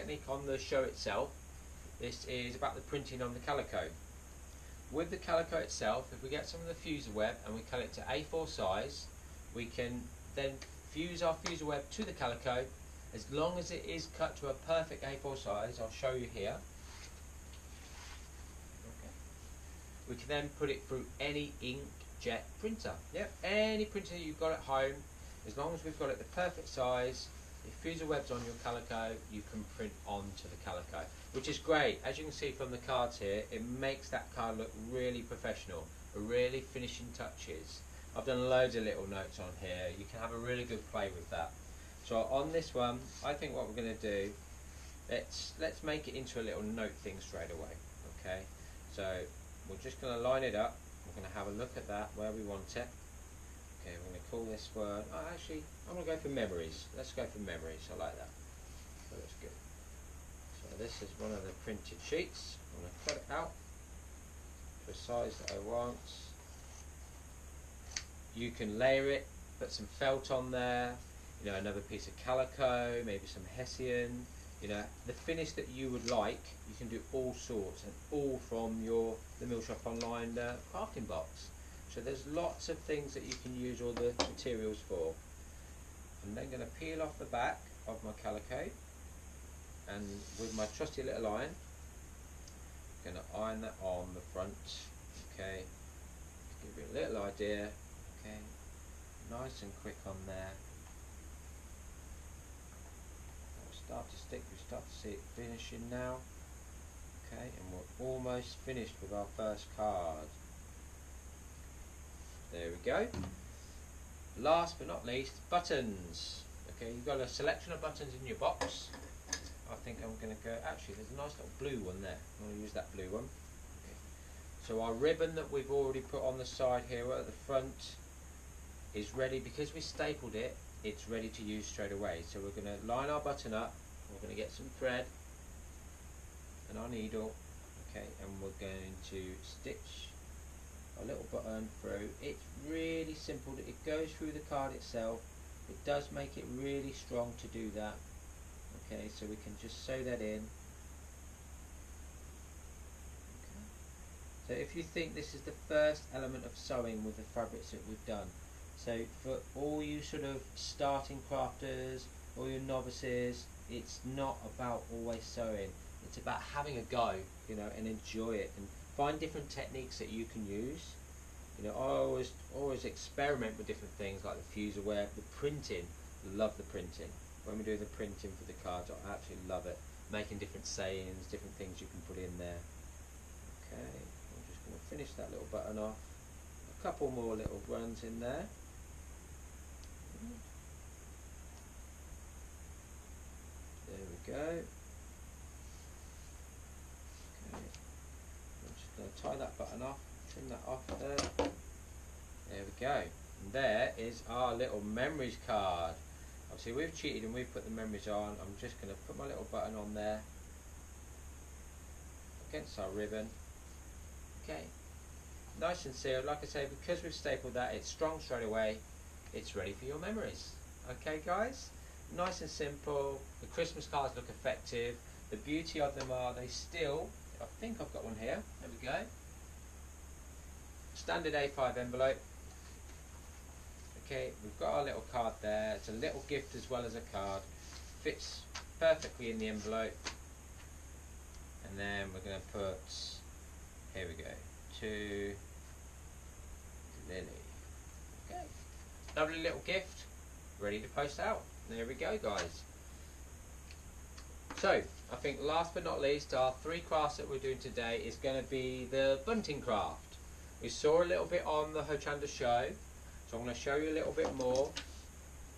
technique on the show itself. This is about the printing on the calico. With the calico itself, if we get some of the fuser web and we cut it to A4 size, we can then fuse our fuser web to the calico. As long as it is cut to a perfect A4 size, I'll show you here. Okay. We can then put it through any inkjet printer. Yep, any printer you've got at home, as long as we've got it the perfect size, if fuser web's on your calico, you can print onto the calico, which is great. As you can see from the cards here, it makes that card look really professional, really finishing touches. I've done loads of little notes on here. You can have a really good play with that. So on this one, I think what we're going to do, let's make it into a little note thing straight away. Okay, so we're just going to line it up. We're going to have a look at that where we want it. Okay, we're going to call this one, actually, I'm going to go for memories. Let's go for memories, I like that. So that's good. So this is one of the printed sheets. I'm going to cut it out to a size that I want. You can layer it, put some felt on there, you know, another piece of calico, maybe some hessian, you know, the finish that you would like. You can do all sorts, and all from the the-millshop-online crafting box. So there's lots of things that you can use all the materials for. I'm then going to peel off the back of my calico, and with my trusty little iron, I'm going to iron that on the front. Okay, to give you a little idea. Okay, nice and quick on there. It'll start to stick. You start to see it finishing now. Okay, and we're almost finished with our first card. There we go. Last but not least, buttons. Okay, you've got a selection of buttons in your box. I think I'm going to go, actually there's a nice little blue one there. I'm going to use that blue one. Okay. So our ribbon that we've already put on the side here at the front is ready. Because we stapled it, it's ready to use straight away. So we're going to line our button up, we're going to get some thread and our needle, okay, and we're going to stitch a little button through. It's really simple. It goes through the card itself. It does make it really strong to do that. Okay, so we can just sew that in. Okay. So if you think this is the first element of sewing with the fabrics that we've done, so for all you sort of starting crafters, all your novices, it's not about always sewing. It's about having a go, you know, and enjoy it, and find different techniques that you can use. You know, I always experiment with different things like the fuser web, the printing. Love the printing. When we do the printing for the cards, I absolutely love it. Making different sayings, different things you can put in there. Okay, I'm just going to finish that little button off. A couple more little runs in there. There we go. Okay. I'm just going to tie that button off, trim that off there. There we go. And there is our little memories card. Obviously we've cheated and we've put the memories on. I'm just going to put my little button on there against our ribbon. Okay. Nice and sealed. Like I say, because we've stapled that, it's strong straight away. It's ready for your memories. Okay guys? Nice and simple. The Christmas cards look effective. The beauty of them are they still, I think I've got one here. There we go. Standard A5 envelope. Okay, we've got our little card there. It's a little gift as well as a card. Fits perfectly in the envelope. And then we're going to put, here we go, to Lily. Okay, lovely little gift, ready to post out. There we go guys. So, I think last but not least, our three crafts that we're doing today is going to be the bunting craft. We saw a little bit on the Hochanda show, so I'm going to show you a little bit more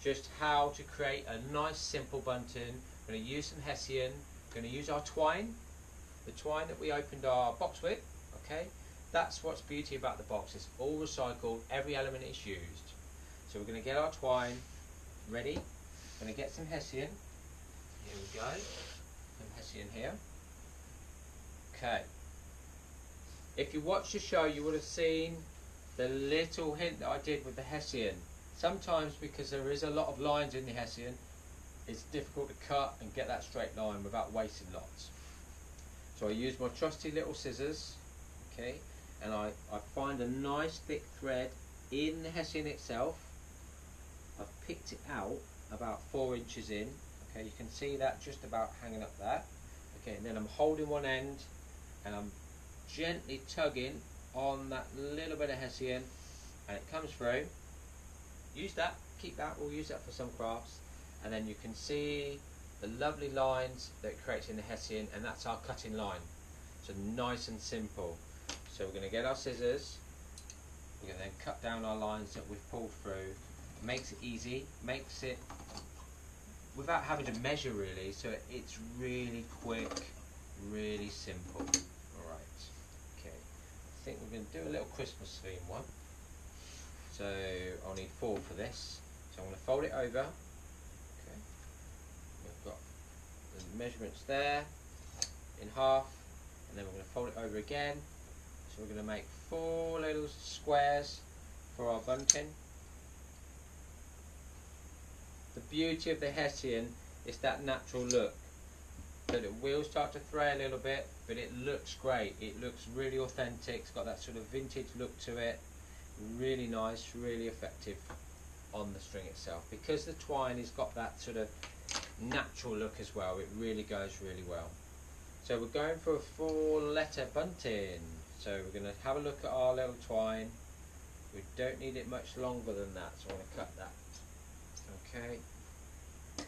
just how to create a nice simple bunting. I'm going to use some hessian, I'm going to use our twine, the twine that we opened our box with. Okay, that's what's beauty about the box, it's all recycled, every element is used. So we're going to get our twine ready, I'm going to get some hessian, here we go, some hessian here. Okay, if you watched the show you would have seen the little hint that I did with the hessian. Sometimes because there is a lot of lines in the hessian, it's difficult to cut and get that straight line without wasting lots. So I use my trusty little scissors, okay, and I find a nice thick thread in the hessian itself. I've picked it out about 4 inches in, okay, you can see that just about hanging up there, okay, and then I'm holding one end and I'm gently tugging on that little bit of hessian and it comes through. Use that, keep that, we'll use that for some crafts, and then you can see the lovely lines that it creates in the hessian, and that's our cutting line. So nice and simple. So we're going to get our scissors, we're going to then cut down our lines that we've pulled through. It makes it easy, makes it without having to measure really, so it's really quick, really simple. Alright, okay, I think we're going to do a little Christmas theme one. So I'll need 4 for this. So I'm going to fold it over. Okay, we've got the measurements there in half, and then we're going to fold it over again. So we're going to make 4 little squares for our bunting. The beauty of the hessian is that natural look. That it will start to fray a little bit, but it looks great. It looks really authentic. It's got that sort of vintage look to it. Really nice, really effective on the string itself. Because the twine has got that sort of natural look as well, it really goes really well. So we're going for a 4-letter bunting. So we're going to have a look at our little twine. We don't need it much longer than that, so I want to cut that. Okay,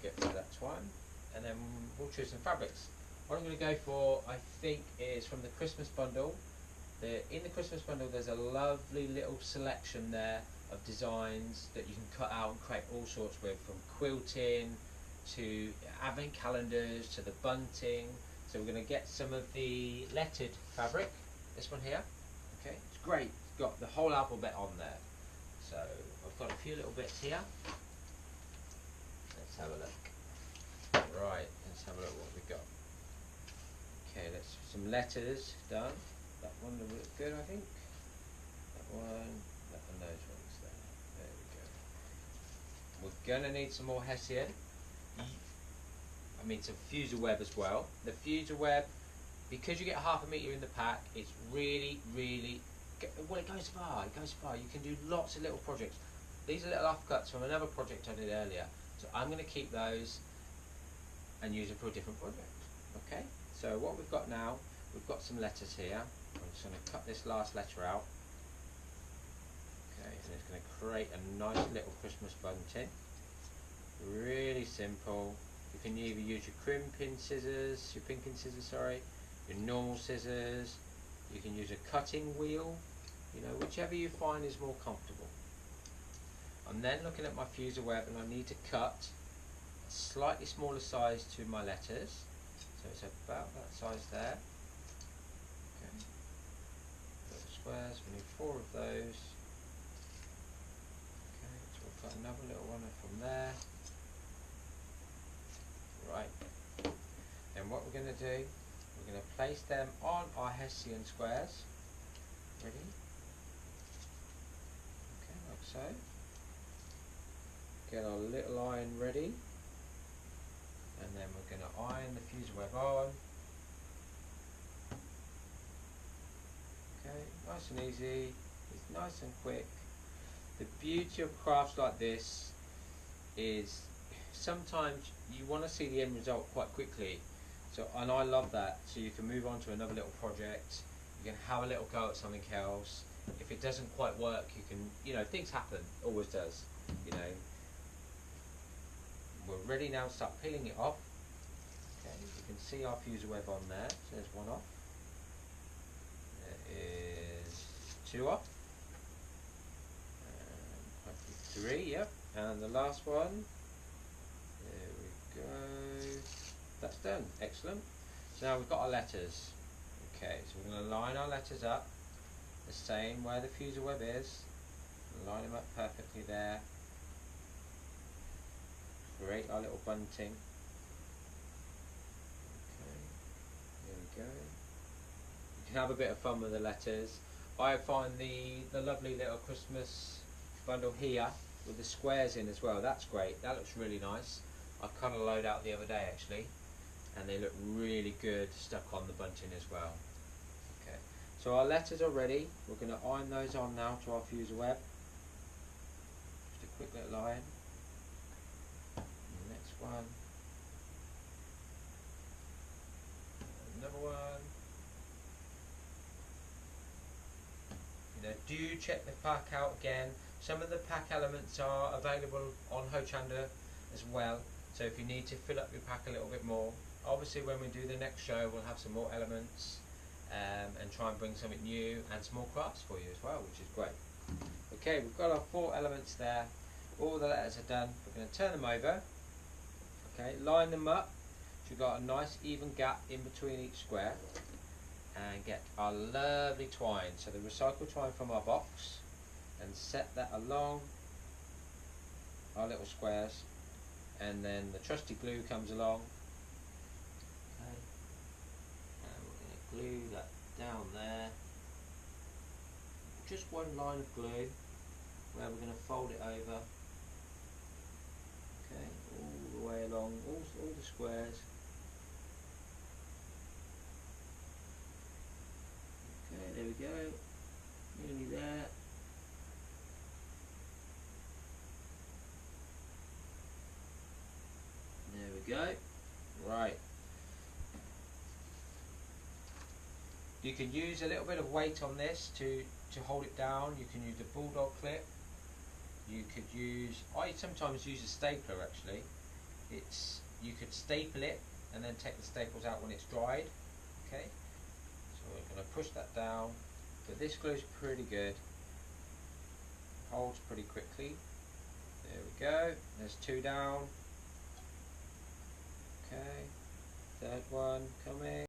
get rid of that twine, and then we'll choose some fabrics. What I'm going to go for, I think, is from the Christmas bundle. In the Christmas bundle there's a lovely little selection there of designs that you can cut out and create all sorts with, from quilting to advent calendars to the bunting. So we're going to get some of the lettered fabric, this one here, okay, it's great, it's got the whole alphabet on there. So I've got a few little bits here, let's have a look. Right, let's have a look what we've got. Okay, let's some letters done. That one will look good, I think. That one, those ones there. There we go. We're going to need some more hessian. I mean some fuser web as well. The fuser web, because you get 1/2 metre in the pack, it's really, well, it goes far. It goes far. You can do lots of little projects. These are little offcuts from another project I did earlier. So I'm going to keep those and use them for a different project. Okay. So what we've got now, we've got some letters here. I'm just going to cut this last letter out. Okay, and it's going to create a nice little Christmas bunting. Really simple. You can either use your pinking scissors, your normal scissors. You can use a cutting wheel, you know, whichever you find is more comfortable. I'm then looking at my fuser web, and I need to cut a slightly smaller size to my letters. So it's about that size there. Okay. Little squares, we need 4 of those. Okay, so we'll cut another little one from there. Right. And what we're going to do, we're going to place them on our hessian squares. Ready? Okay, like so. Get our little iron ready. And then we're going to iron the fuser web on. Okay, nice and easy. It's nice and quick. The beauty of crafts like this is sometimes you want to see the end result quite quickly. So, and I love that. So you can move on to another little project. You can have a little go at something else. If it doesn't quite work, you can, you know, things happen. Always does. You know. We're ready now to start peeling it off. Okay, you can see our fuser web on there. So there's one off. There is 2 off. And hopefully 3, yep. And the last one. There we go. That's done. Excellent. So now we've got our letters. Okay, so we're going to line our letters up the same where the fuser web is. Line them up perfectly there. Create our little bunting. Okay, there we go. You can have a bit of fun with the letters. I find the lovely little Christmas bundle here with the squares in as well. That's great. That looks really nice. I cut a load out the other day actually, and they look really good stuck on the bunting as well. Okay, so our letters are ready. We're going to iron those on now to our fuser web. Just a quick little iron. And the next one. Another one. You know, do check the pack out again. Some of the pack elements are available on Hochanda as well, so if you need to fill up your pack a little bit more, obviously when we do the next show we'll have some more elements and try and bring something new and some more crafts for you as well, which is great. Okay, we've got our 4 elements there, all the letters are done. We're going to turn them over, okay, line them up so we've got a nice even gap in between each square, and get our lovely twine, so the recycled twine from our box, and set that along our little squares, and then the trusty glue comes along. Okay, and we're going to glue that down there, just one line of glue where we're going to fold it over, okay, all the way along all the squares. Okay, there we go, nearly there. There we go. Right. You can use a little bit of weight on this to hold it down. You can use the bulldog clip. You could use, I sometimes use a stapler actually. You could staple it and then take the staples out when it's dried. Okay. So we're going to push that down. But this glue's pretty good. Holds pretty quickly. There we go. There's 2 down. Okay, third one coming.